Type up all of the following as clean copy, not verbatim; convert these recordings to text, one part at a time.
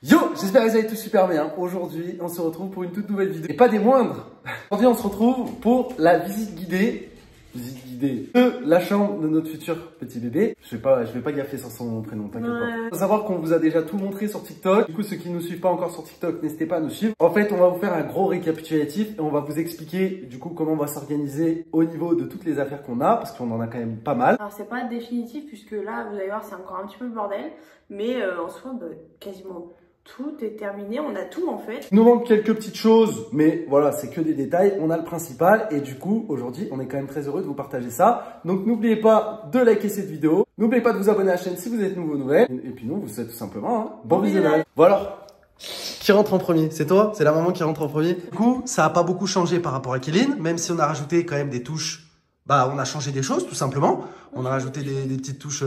Yo, j'espère que vous allez tous super bien. Aujourd'hui, on se retrouve pour une toute nouvelle vidéo. Et pas des moindres. Aujourd'hui, on se retrouve pour la visite guidée de la chambre de notre futur petit bébé. Je vais pas gaffer sur son prénom, t'inquiète pas. Faut savoir qu'on vous a déjà tout montré sur TikTok. Du coup, ceux qui ne nous suivent pas encore sur TikTok, n'hésitez pas à nous suivre. En fait, on va vous faire un gros récapitulatif et on va vous expliquer du coup comment on va s'organiser au niveau de toutes les affaires qu'on a, parce qu'on en a quand même pas mal. Alors c'est pas définitif puisque là, vous allez voir, c'est encore un petit peu le bordel, mais en soi, quasiment tout est terminé, on a tout en fait. Il nous manque quelques petites choses, mais voilà, c'est que des détails. On a le principal et du coup, aujourd'hui, on est quand même très heureux de vous partager ça. Donc, n'oubliez pas de liker cette vidéo. N'oubliez pas de vous abonner à la chaîne si vous êtes nouveau ou nouvelle. Et puis nous, vous souhaite tout simplement bon visionnage. Voilà. Qui rentre en premier? C'est toi? C'est la maman qui rentre en premier? Du coup, ça n'a pas beaucoup changé par rapport à Kéline, même si on a rajouté quand même des touches. Bah, on a changé des choses, tout simplement. On a rajouté des petites touches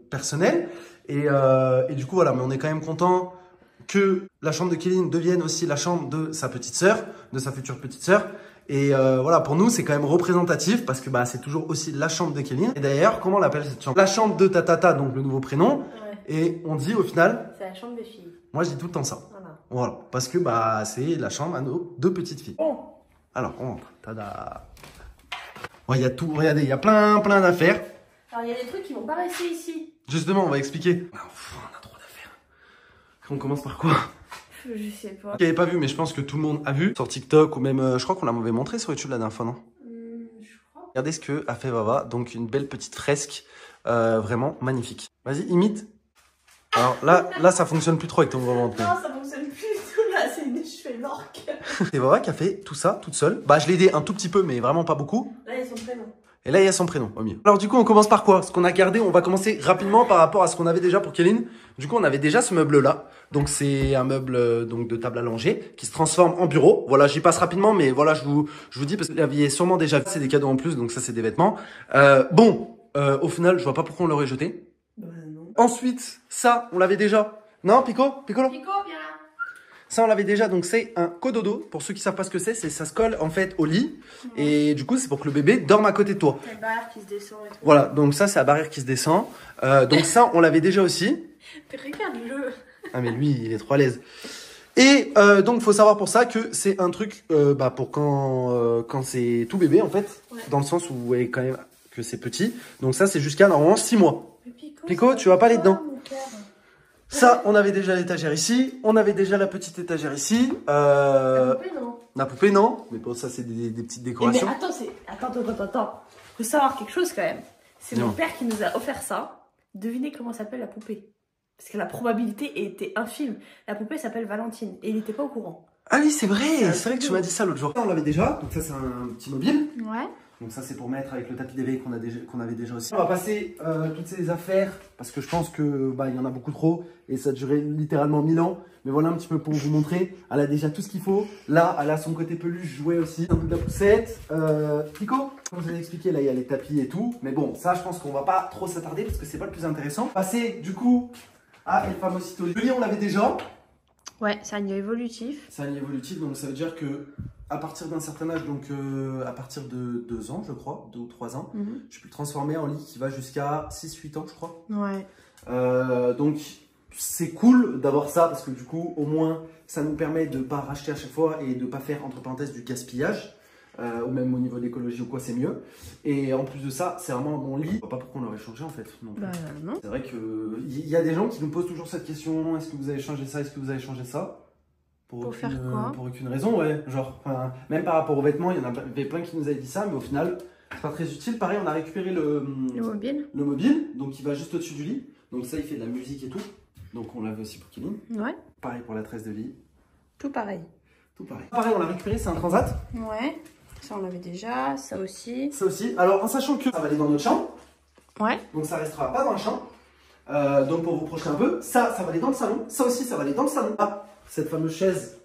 personnelles. Et du coup, voilà, mais on est quand même content que la chambre de Kéline devienne aussi la chambre de sa petite sœur, de sa future petite sœur. Et voilà, pour nous, c'est quand même représentatif parce que bah, c'est toujours aussi la chambre de Kéline. Et d'ailleurs, comment on l'appelle cette chambre? La chambre de Tatata, donc le nouveau prénom. Ouais. Et on dit au final... C'est la chambre des filles. Moi, je dis tout le temps ça. Voilà. Parce que bah, c'est la chambre à nos deux petites filles. Bon. Alors, on rentre. Tada. Ouais, il y a tout. Regardez, il y a plein d'affaires. Alors, il y a des trucs qui vont pas rester ici. Justement, on va expliquer. Ah, on a trop d'affaires. On commence par quoi? Je sais pas. Qui n'avait pas vu, mais je pense que tout le monde a vu sur TikTok ou même, je crois qu'on l'avait montré sur YouTube la dernière fois, non? Je crois. Regardez ce que a fait Vava. Donc, une belle petite fresque, vraiment magnifique. Vas-y, imite. Alors là, ça fonctionne plus trop avec ton gros ventre. Non, ça fonctionne plus du tout là, c'est des cheveux d'orque. C'est Vava qui a fait tout ça toute seule. Bah, je l'ai aidé un tout petit peu, mais vraiment pas beaucoup. Là, il y a son prénom. Et là, il y a son prénom au milieu. Alors du coup, on commence par quoi? Ce qu'on a gardé, on va commencer rapidement par rapport à ce qu'on avait déjà pour Kéline. Du coup, on avait déjà ce meuble-là. Donc c'est un meuble donc de table à langer qui se transforme en bureau. Voilà, j'y passe rapidement, mais voilà, je vous dis parce que vous l'aviez sûrement déjà vu. C'est des cadeaux en plus, donc ça, c'est des vêtements. Au final, je vois pas pourquoi on l'aurait jeté. Bah non. Ensuite, ça, on l'avait déjà. Non, Piccolo? Pico, viens là. Ça, on l'avait déjà, donc c'est un cododo. Pour ceux qui savent pas ce que c'est, ça se colle en fait au lit. Et du coup, c'est pour que le bébé dorme à côté de toi. C'est la barrière qui se descend et tout. Voilà, donc ça, c'est la barrière qui se descend. Donc ça, on l'avait déjà aussi. Regarde-le. Ah, mais lui, il est trop à l'aise. Et donc, faut savoir pour ça que c'est un truc pour quand c'est tout bébé, en fait. Ouais. Dans le sens où quand même que c'est petit. Donc ça, c'est jusqu'à normalement 6 mois. Pico, tu vas pas aller dedans. Ça, on avait déjà l'étagère ici. On avait déjà la petite étagère ici. La poupée, non. La poupée, non. Mais bon, ça, c'est des petites décorations. Mais attends. Faut savoir quelque chose quand même. C'est mon père qui nous a offert ça. Devinez comment s'appelle la poupée. Parce que la probabilité était infime. La poupée s'appelle Valentine. Et il n'était pas au courant. Ah oui, c'est vrai. C'est vrai que tu m'as dit ça l'autre jour. On l'avait déjà. Donc ça, c'est un petit mobile. Ouais. Donc ça, c'est pour mettre avec le tapis d'éveil qu'on avait déjà aussi. On va passer toutes ces affaires parce que je pense que il y en a beaucoup trop et ça a duré littéralement 1000 ans. Mais voilà un petit peu pour vous montrer. Elle a déjà tout ce qu'il faut. Là, elle a son côté peluche jouet aussi. Un peu de la poussette. Pico, comme je vous ai expliqué, là, il y a les tapis et tout. Mais bon, ça, je pense qu'on va pas trop s'attarder parce que c'est pas le plus intéressant. Passer du coup à El Famosito. Le lit, on l'avait déjà. Ouais, c'est un lit évolutif. C'est un lit évolutif, donc ça veut dire que à partir d'un certain âge, donc à partir de 2 ans, je crois, 2 ou 3 ans, je peux le transformer en lit qui va jusqu'à 6-8 ans, je crois. Ouais. Donc, c'est cool d'avoir ça parce que du coup, au moins, ça nous permet de ne pas racheter à chaque fois et de ne pas faire, entre parenthèses, du gaspillage. Ou même au niveau de l'écologie ou quoi, c'est mieux. Et en plus de ça, c'est vraiment un bon lit. Je vois pas pourquoi on l'aurait changé en fait. Non. C'est vrai qu'il y a des gens qui nous posent toujours cette question, est-ce que vous avez changé ça, est-ce que vous avez changé ça? Pour faire quoi? Pour aucune raison, ouais. Genre, même par rapport aux vêtements, il y en avait plein qui nous avaient dit ça, mais au final, c'est pas très utile. Pareil, on a récupéré le mobile, donc il va juste au-dessus du lit. Donc ça, il fait de la musique et tout. Donc on l'avait aussi pour Kéline. Ouais. Pareil pour la tresse de lit. Tout pareil. Pareil, on l'a récupéré, c'est un transat. Ouais. Ça, on l'avait déjà. Ça aussi. Alors, en sachant que ça va aller dans notre chambre. Ouais. Donc ça restera pas dans la chambre. Donc pour vous projeter un peu, ça va aller dans le salon. Ça aussi, ça va aller dans le salon. Ah, cette fameuse chaise.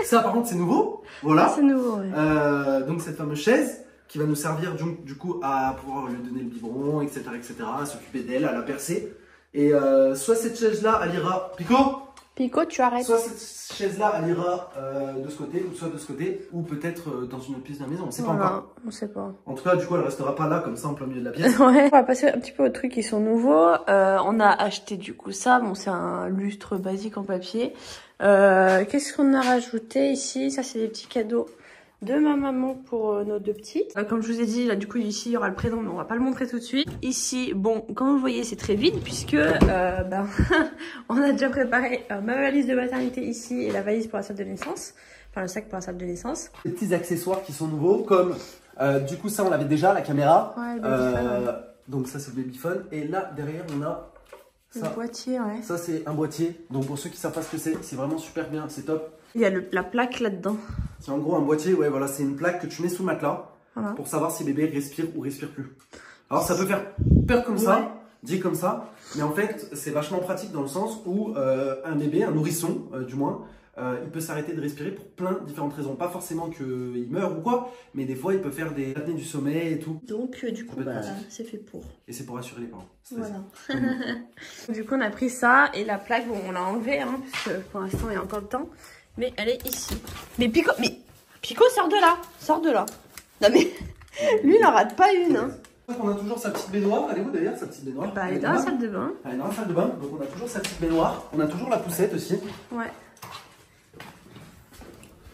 Ça, par contre, c'est nouveau. Voilà. C'est nouveau, ouais. Donc cette fameuse chaise qui va nous servir du coup à pouvoir lui donner le biberon, etc., à s'occuper d'elle, à la percer. Et soit cette chaise-là, elle ira... Pico, Pico, tu arrêtes. Soit cette chaise-là, elle ira de ce côté, ou soit de ce côté, ou peut-être dans une autre pièce de la maison, on sait pas encore. On sait pas. En tout cas, du coup, elle restera pas là, comme ça, en plein milieu de la pièce. Ouais. On va passer un petit peu aux trucs qui sont nouveaux. On a acheté du coup ça. Bon, c'est un lustre basique en papier. Qu'est-ce qu'on a rajouté ici? Ça, c'est des petits cadeaux de ma maman pour nos deux petites. Comme je vous ai dit, là, du coup, ici, il y aura le prénom, mais on va pas le montrer tout de suite. Ici, bon, comme vous voyez, c'est très vide puisque on a déjà préparé ma valise de maternité ici et la valise pour la salle de naissance. Enfin, le sac pour la salle de naissance. Des petits accessoires qui sont nouveaux, comme du coup, ça, on l'avait déjà, la caméra. Ouais, le babyphone, ouais. Donc, ça, c'est le babyphone. Et là, derrière, on a ça. Le boîtier, ouais. Ça, c'est un boîtier. Donc, pour ceux qui savent pas ce que c'est vraiment super bien, c'est top. Il y a la plaque là-dedans. C'est en gros un boîtier, ouais, voilà, c'est une plaque que tu mets sous le matelas Voilà. pour savoir si bébé respire ou respire plus. Alors, ça peut faire peur comme ça, dit comme ça, mais en fait, c'est vachement pratique dans le sens où un bébé, un nourrisson du moins, il peut s'arrêter de respirer pour plein de différentes raisons. Pas forcément qu'il meurt ou quoi, mais des fois, il peut faire des apnées du sommeil et tout. Donc, du coup, c'est fait pour. Et c'est pour rassurer les parents. Voilà. Du coup, on a pris ça et la plaque, bon, on l'a enlevée, hein, parce que pour l'instant, il y a encore le temps. Mais elle est ici. Mais Pico, sors de là. Sors de là. Non, mais lui, il n'en rate pas une. Hein. On a toujours sa petite baignoire. Elle est où d'ailleurs, sa petite baignoire? Bah, elle est dans la salle de bain. Elle est dans la salle de bain. Donc, on a toujours sa petite baignoire. On a toujours la poussette aussi. Ouais.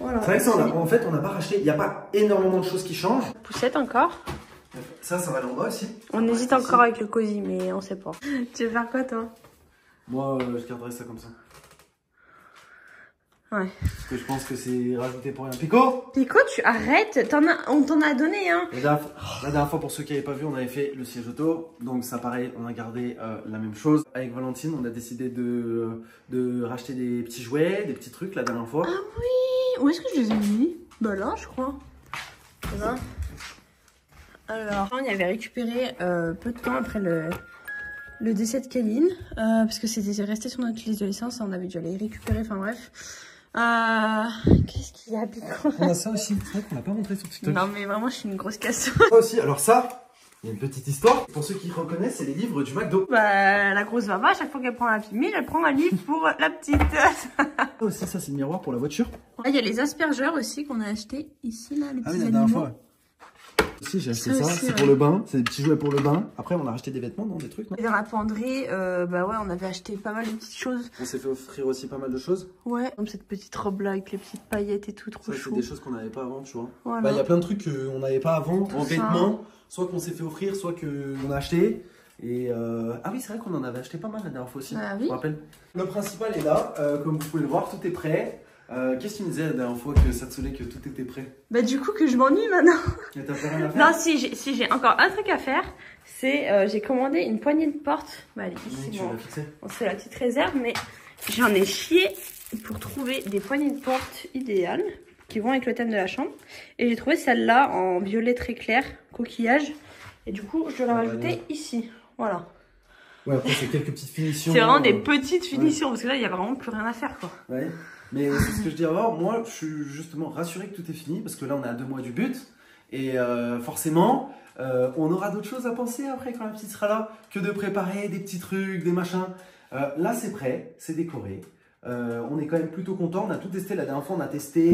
Voilà. C'est vrai que ça, en fait, on n'a pas racheté. Il n'y a pas énormément de choses qui changent. Poussette encore. Ça va aller en bas aussi. On hésite encore avec le cosy, mais on sait pas. Tu veux faire quoi, toi? Moi, je garderai ça comme ça. Ouais. Parce que je pense que c'est rajouté pour rien. Pico, tu arrêtes. On t'en a donné, hein. la dernière fois, pour ceux qui n'avaient pas vu, on avait fait le siège auto. Donc ça, pareil, on a gardé la même chose. Avec Valentine, on a décidé de racheter des petits jouets, des petits trucs la dernière fois. Ah oui. Où est-ce que je les ai mis? Bah là, je crois. Là. Alors, on y avait récupéré peu de temps après le décès de Kéline, parce que c'était resté sur notre liste de licence, on avait dû aller récupérer, enfin bref. Qu'est-ce qu'il y a, Pico? On a ça aussi, c'est vrai qu'on l'a pas montré sur TikTok. Non mais vraiment, je suis une grosse casse. Ça aussi, alors ça, il y a une petite histoire. Pour ceux qui reconnaissent, c'est les livres du McDo. Bah, la grosse Vava, à chaque fois qu'elle prend un film, elle prend un livre pour la petite. Ça aussi, ça c'est le miroir pour la voiture. Il y a les aspergeurs aussi qu'on a acheté ici, là, les petits oui, la animaux. dernière fois. Si, j'ai acheté ça, c'est pour le bain, c'est des petits jouets pour le bain. Après, on a racheté des vêtements, non, des trucs, non? Et dans la penderie, bah ouais, on avait acheté pas mal de petites choses. On s'est fait offrir aussi pas mal de choses. Ouais, comme cette petite robe là avec les petites paillettes et tout, trop chou. C'est des choses qu'on n'avait pas avant, tu vois. Voilà. Bah, y a plein de trucs qu'on n'avait pas avant, en vêtements, soit qu'on s'est fait offrir, soit qu'on a acheté. Et ah oui, c'est vrai qu'on en avait acheté pas mal la dernière fois aussi. Ah, oui. Je me rappelle. Le principal est là, comme vous pouvez le voir, tout est prêt. Qu'est-ce que tu me disais la dernière fois que ça te saoulait que tout était prêt? Bah du coup que je m'ennuie maintenant. Et t'as plus rien à faire? Non, si j'ai encore un truc à faire, c'est j'ai commandé une poignée de porte. Bah allez, ici, Oui, tu bon, l'as fixé. on se fait la petite réserve, mais j'en ai chié pour trouver des poignées de porte idéales qui vont avec le thème de la chambre. Et j'ai trouvé celle-là en violet très clair, coquillage. Et du coup, je dois la rajouter ici. Voilà. Ouais, après c'est quelques petites finitions. C'est vraiment des petites finitions, parce que là, il n'y a vraiment plus rien à faire, quoi. Ouais. Mais c'est ce que je dis avant, moi je suis justement rassuré que tout est fini parce que là on est à 2 mois du but et forcément on aura d'autres choses à penser après quand la petite sera là que de préparer des petits trucs, des machins. Là c'est prêt, c'est décoré, on est quand même plutôt content, on a tout testé la dernière fois, on a testé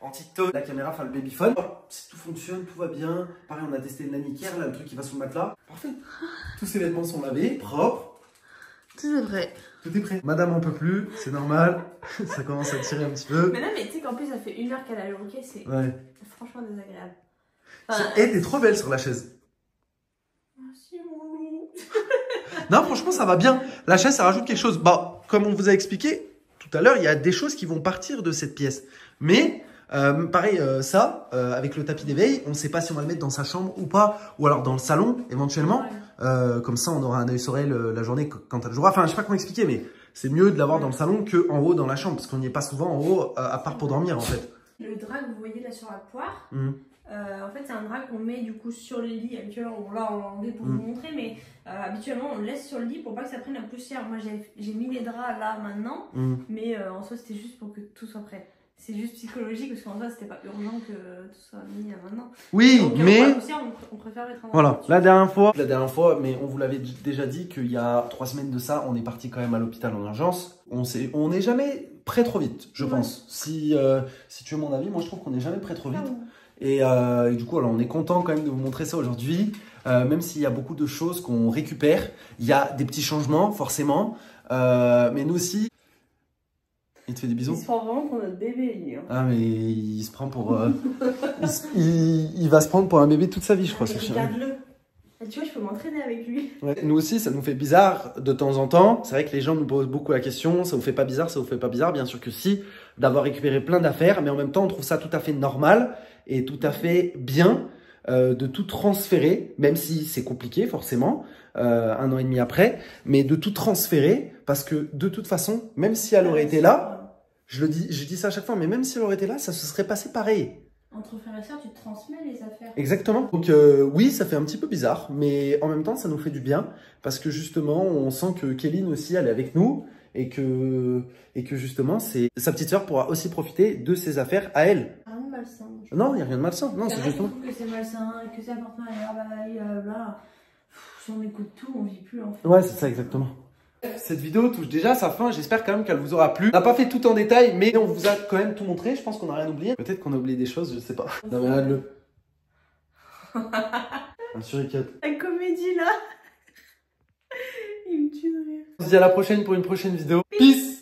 en TikTok la caméra, enfin le babyphone. Si tout fonctionne, tout va bien, pareil on a testé le nanny care, là le truc qui va sur le matelas, parfait. Tous ces vêtements sont lavés, propres. Tout est vrai. Tout est prêt. Madame en peut plus, c'est normal. Ça commence à tirer un petit peu. Mais non, mais tu sais qu'en plus, ça fait 1 heure qu'elle a le hockey, c'est franchement désagréable. Enfin, Et t'es trop belle sur la chaise. Merci, mon loup. Non, franchement, ça va bien. La chaise, ça rajoute quelque chose. Bah, comme on vous a expliqué tout à l'heure, il y a des choses qui vont partir de cette pièce. Mais, pareil, ça, avec le tapis d'éveil, on ne sait pas si on va le mettre dans sa chambre ou pas. Ou alors dans le salon, éventuellement. Ouais. Comme ça, on aura un œil sur elle la journée quand elle jouera. Enfin, je sais pas comment expliquer, mais c'est mieux de l'avoir dans le salon qu'en haut dans la chambre. Parce qu'on n'y est pas souvent en haut, à part pour dormir, en fait. Le drap que vous voyez là sur la poire, en fait, c'est un drap qu'on met du coup sur les lits. Habituellement, on l'a enlevé pour vous montrer, mais habituellement, on le laisse sur le lit pour pas que ça prenne la poussière. Moi, j'ai mis les draps là maintenant, mais en soi, c'était juste pour que tout soit prêt. C'est juste psychologique parce qu'en soi, c'était pas urgent que tout soit mis maintenant. Oui, donc, mais... on préfère être en Voilà, la dernière fois, mais on vous l'avait déjà dit qu'il y a 3 semaines de ça, on est parti quand même à l'hôpital en urgence. On n'est jamais prêt trop vite, je pense. Si tu veux mon avis, moi je trouve qu'on n'est jamais prêt trop vite. Et du coup, alors, on est content quand même de vous montrer ça aujourd'hui. Même s'il y a beaucoup de choses qu'on récupère, il y a des petits changements, forcément. Mais nous aussi... Il te fait des bisous? Il se prend vraiment pour notre bébé, lui. Hein. Ah, mais il se prend pour... il va se prendre pour un bébé toute sa vie, je crois. Regarde-le. Tu vois, je peux m'entraîner avec lui. Ouais. Nous aussi, ça nous fait bizarre de temps en temps. C'est vrai que les gens nous posent beaucoup la question. Ça vous fait pas bizarre? Ça vous fait pas bizarre? Bien sûr que si, d'avoir récupéré plein d'affaires. Mais en même temps, on trouve ça tout à fait normal et tout à fait bien de tout transférer, même si c'est compliqué forcément, 1 an et demi après. Mais de tout transférer parce que de toute façon, même si elle aurait été là, je dis ça à chaque fois, mais même si elle aurait été là, ça se serait passé pareil. Entre frères et sœurs, tu te transmets les affaires. Exactement. Donc oui, ça fait un petit peu bizarre, mais en même temps, ça nous fait du bien parce que justement, on sent que Kéline aussi, elle est avec nous et que justement, sa petite sœur pourra aussi profiter de ses affaires à elle. Rien de malsain. Non, il n'y a rien de malsain. Non, c'est justement. Je trouve que c'est malsain, que c'est important à bla. Si on écoute tout, on vit plus en fait. Ouais, c'est ça exactement. Cette vidéo touche déjà à sa fin, j'espère quand même qu'elle vous aura plu. On n'a pas fait tout en détail, mais on vous a quand même tout montré, je pense qu'on n'a rien oublié. Peut-être qu'on a oublié des choses, je sais pas. Non mais regarde-le. Un suricate. La comédie là. Il me tue de rire. On se dit à la prochaine pour une prochaine vidéo. Peace.